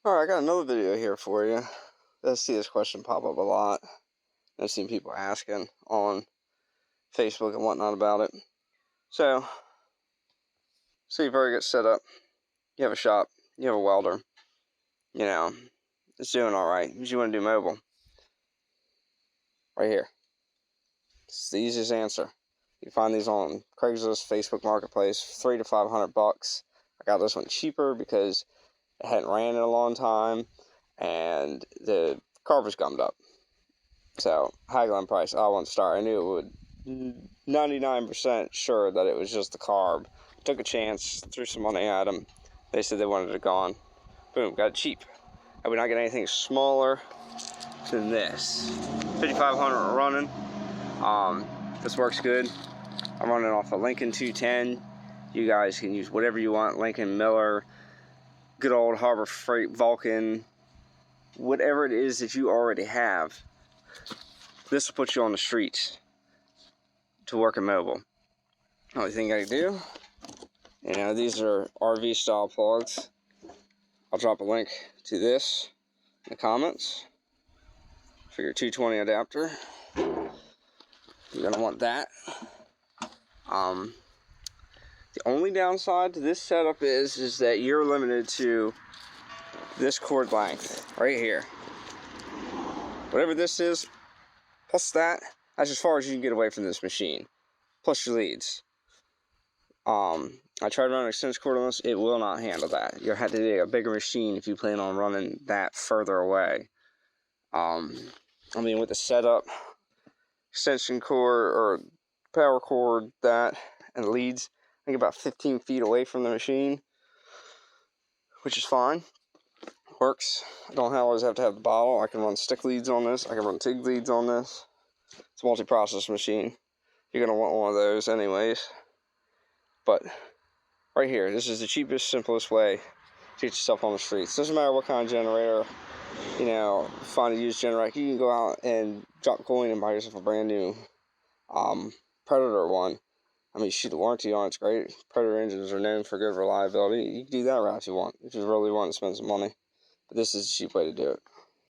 Alright, I got another video here for you. I see this question pop up a lot. I've seen people asking on Facebook and whatnot about it. So you've already got set up. You have a shop. You have a welder. You know, it's doing alright. What you want to do mobile? Right here. It's the easiest answer. You find these on Craigslist, Facebook Marketplace, $300 to $500. I got this one cheaper because it hadn't ran in a long time, and the carb was gummed up. So, haggling price, I won't start. I knew it would, 99% sure that it was just the carb. Took a chance, threw some money at them. They said they wanted it gone. Boom, got it cheap. I would not get anything smaller than this. 5500 running. This works good. I'm running off a Lincoln 210. You guys can use whatever you want. Lincoln, Miller, good old Harbor Freight, Vulcan, whatever it is that you already have. This will put you on the streets to work in mobile. Only thing I do, these are RV style plugs. I'll drop a link to this in the comments for your 220 adapter. You're gonna want that. The only downside to this setup is that you're limited to this cord length right here. Whatever this is, plus that's as far as you can get away from this machine. Plus your leads. I tried running an extension cord on this. It will not handle that. You'll have to get a bigger machine if you plan on running that further away. With the setup, extension cord or power cord, that and leads, I think about 15 feet away from the machine, which is fine. Works. I don't always have to have the bottle. I can run stick leads on this. I can run TIG leads on this. It's a multi-process machine. You're going to want one of those anyways. But right here, this is the cheapest, simplest way to get yourself on the streets. Doesn't matter what kind of generator, find a used generator. You can go out and drop a coin and buy yourself a brand new Predator one. Shoot, the warranty on it's great. Predator engines are known for good reliability. You can do that route if you want, if you really want to spend some money. But this is a cheap way to do it.